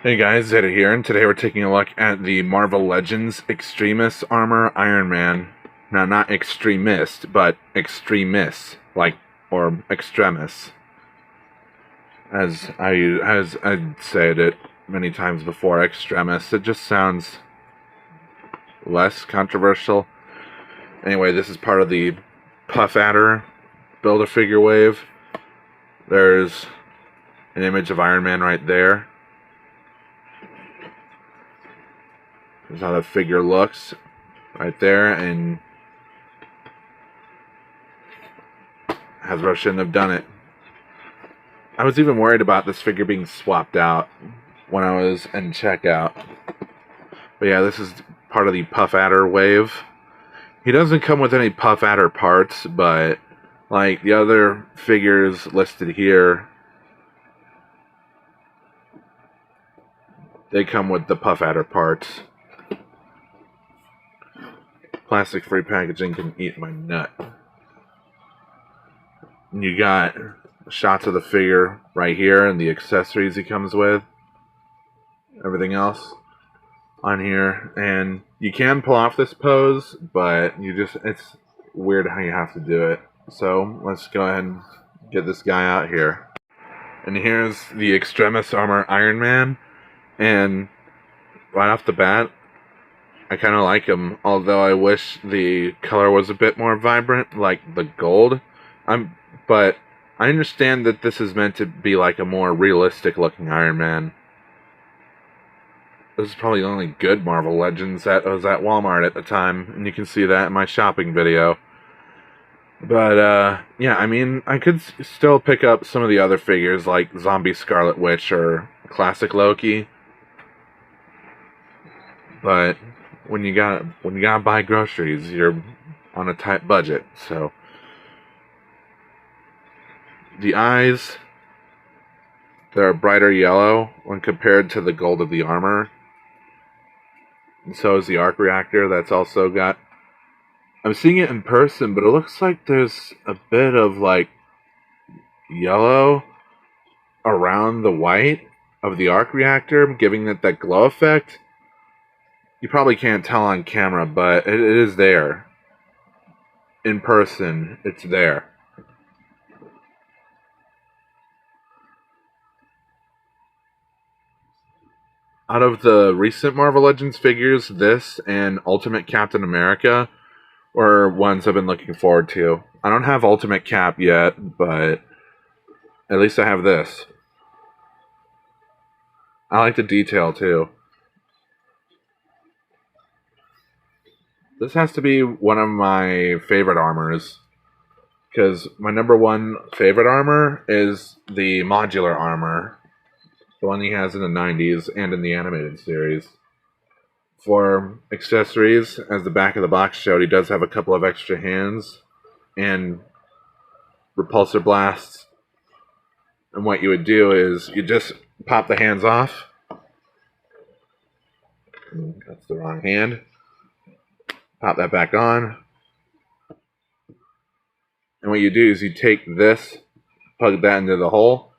Hey guys, Zeta here, and today we're taking a look at the Marvel Legends Extremis Armor Iron Man. Now, not Extremist, but Extremis, or Extremis. As I'd said it many times before, Extremis. It just sounds less controversial. Anyway, this is part of the Puff Adder Build-A-Figure wave. There's an image of Iron Man right there. There's how the figure looks right there, and Hasbro shouldn't have done it. I was even worried about this figure being swapped out when I was in checkout. But yeah, this is part of the Puff Adder wave. He doesn't come with any Puff Adder parts, but like the other figures listed here, they come with the Puff Adder parts. Plastic-free packaging can eat my nut. And you got shots of the figure right here and the accessories he comes with. Everything else on here. And you can pull off this pose, but it's weird how you have to do it. So let's go ahead and get this guy out here. And here's the Extremis Armor Iron Man. And right off the bat, I kind of like him, although I wish the color was a bit more vibrant, like the gold. But I understand that this is meant to be like a more realistic looking Iron Man. This is probably the only good Marvel Legends that was at Walmart at the time, and you can see that in my shopping video. But, yeah, I mean, I could still pick up some of the other figures, like Zombie Scarlet Witch or Classic Loki. But when you gotta buy groceries, you're on a tight budget. So the eyes, they're a brighter yellow when compared to the gold of the armor. And so is the arc reactor. That's also got, I'm seeing it in person, but it looks like there's a bit of like yellow around the white of the arc reactor, giving it that glow effect. You probably can't tell on camera, but it is there. In person, it's there. Out of the recent Marvel Legends figures, this and Ultimate Captain America were ones I've been looking forward to. I don't have Ultimate Cap yet, but at least I have this. I like the detail too. This has to be one of my favorite armors, because my number one favorite armor is the modular armor, the one he has in the 90s and in the animated series. For accessories, as the back of the box showed, he does have a couple of extra hands and repulsor blasts. And what you would do is you just pop the hands off. That's the wrong hand. Pop that back on. And what you do is you take this, plug that into the hole,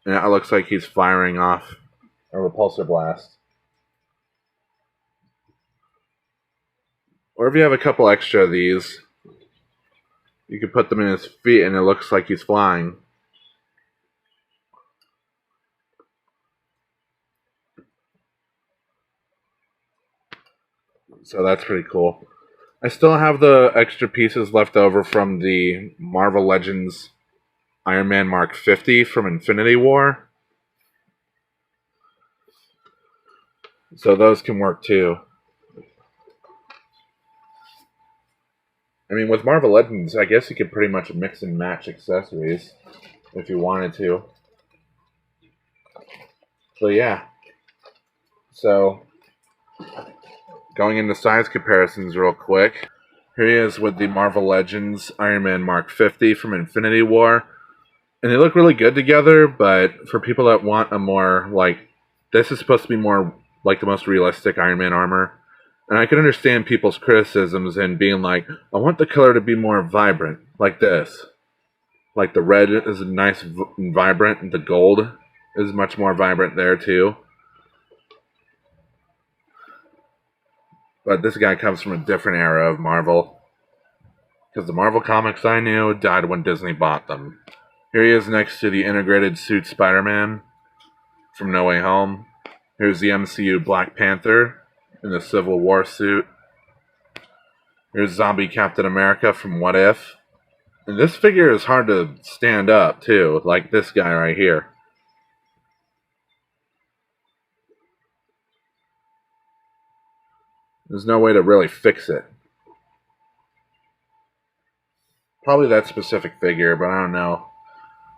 and it looks like he's firing off a repulsor blast. Or if you have a couple extra of these, you can put them in his feet and it looks like he's flying. So that's pretty cool. I still have the extra pieces left over from the Marvel Legends Iron Man Mark 50 from Infinity War. So those can work too. I mean, with Marvel Legends, I guess you could pretty much mix and match accessories if you wanted to. So yeah. So going into size comparisons real quick. Here he is with the Marvel Legends Iron Man Mark 50 from Infinity War. And they look really good together, but for people that want a more, this is supposed to be more like the most realistic Iron Man armor. And I can understand people's criticisms and being like, I want the color to be more vibrant, like this. Like the red is nice and vibrant, and the gold is much more vibrant there too. But this guy comes from a different era of Marvel. Because the Marvel comics I knew died when Disney bought them. Here he is next to the integrated suit Spider-Man from No Way Home. Here's the MCU Black Panther in the Civil War suit. Here's Zombie Captain America from What If. And this figure is hard to stand up, too, like this guy right here. There's no way to really fix it. Probably that specific figure, but I don't know.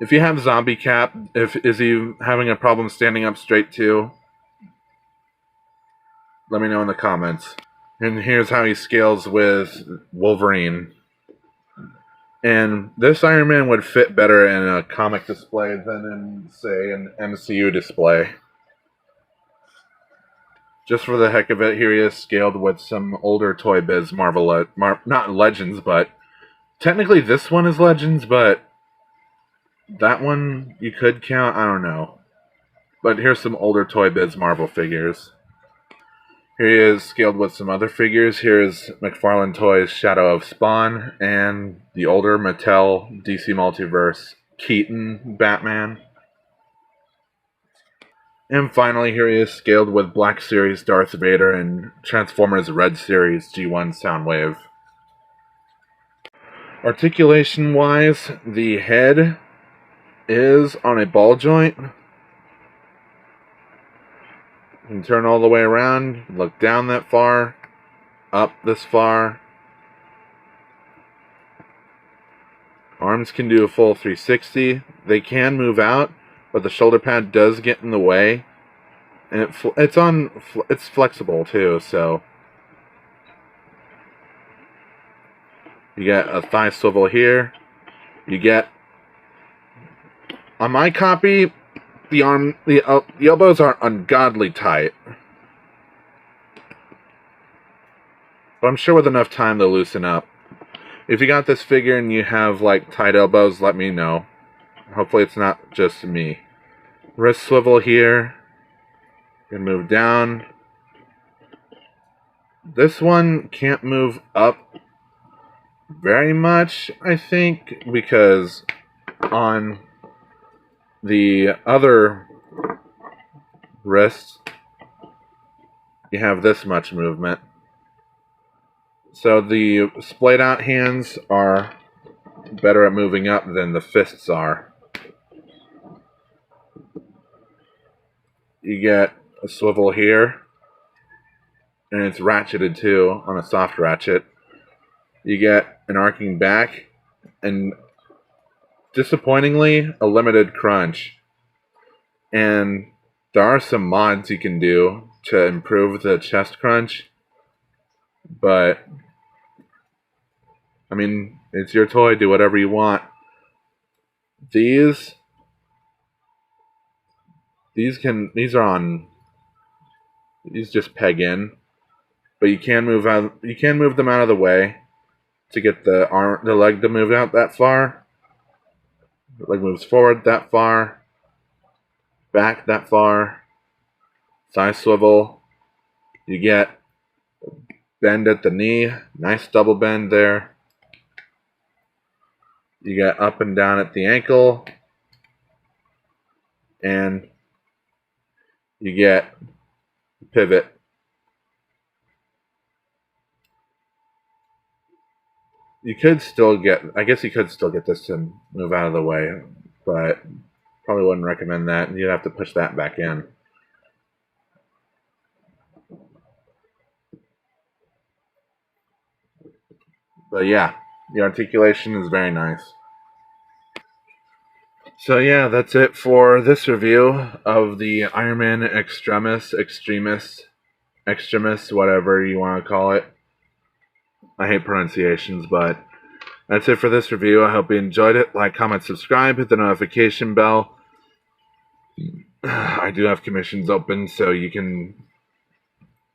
If you have Zombie Cap, is he having a problem standing up straight too? Let me know in the comments. And here's how he scales with Wolverine. And this Iron Man would fit better in a comic display than in, say, an MCU display. Just for the heck of it, here he is scaled with some older Toy Biz Marvel, not Legends, but technically this one is Legends, but that one you could count, I don't know. But here's some older Toy Biz Marvel figures. Here he is scaled with some other figures. Here's McFarlane Toys' Shadow of Spawn and the older Mattel DC Multiverse Keaton Batman. And finally, here he is scaled with Black Series Darth Vader and Transformers Red Series G1 Soundwave. Articulation wise, the head is on a ball joint. You can turn all the way around, look down that far, up this far. Arms can do a full 360. They can move out, but the shoulder pad does get in the way, and it's flexible too. So you get a thigh swivel here. You get, on my copy, the elbows are ungodly tight, but I'm sure with enough time they'll loosen up. If you got this figure and you have like tight elbows, let me know. Hopefully it's not just me. Wrist swivel here. You can move down. This one can't move up very much, I think, because on the other wrist you have this much movement. So the splayed out hands are better at moving up than the fists are. You get a swivel here, and it's ratcheted too on a soft ratchet. You get an arcing back, and disappointingly, a limited crunch. And there are some mods you can do to improve the chest crunch, but I mean, it's your toy, do whatever you want. These just peg in, but you can move them out of the way to get the leg to move out that far. The leg moves forward that far, back that far, thigh swivel. You get bend at the knee, nice double bend there. You get up and down at the ankle, and you get pivot. You could still get, I guess you could still get this to move out of the way, but probably wouldn't recommend that. You'd have to push that back in. But yeah, the articulation is very nice. So yeah, that's it for this review of the Iron Man Extremis, whatever you want to call it. I hate pronunciations, but that's it for this review. I hope you enjoyed it. Like, comment, subscribe, hit the notification bell. I do have commissions open, so you can...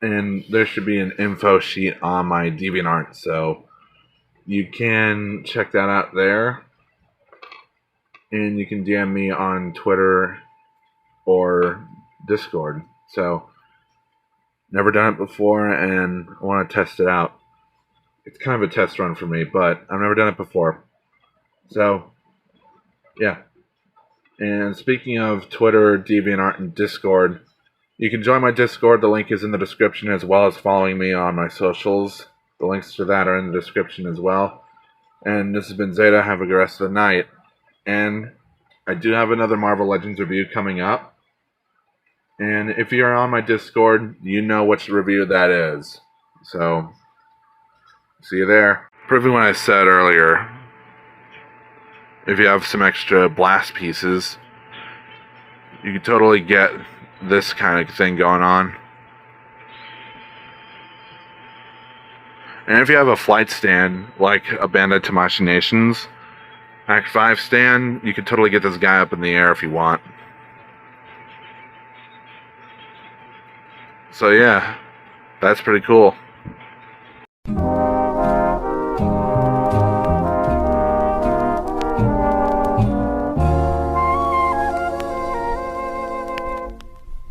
And there should be an info sheet on my DeviantArt, so you can check that out there. And you can DM me on Twitter or Discord. So Never done it before, and I want to test it out. It's kind of a test run for me, but I've never done it before. So, yeah. And speaking of Twitter, DeviantArt, and Discord, you can join my Discord. The link is in the description, as well as following me on my socials. The links to that are in the description as well. And this has been Zeta. Have a good rest of the night. And I do have another Marvel Legends review coming up. And if you're on my Discord, you know which review that is. So, see you there. Proving what I said earlier, if you have some extra blast pieces, you can totally get this kind of thing going on. And if you have a flight stand, like a Bandai Tamashii Nations Act 5 stand, you can totally get this guy up in the air if you want. So yeah, that's pretty cool.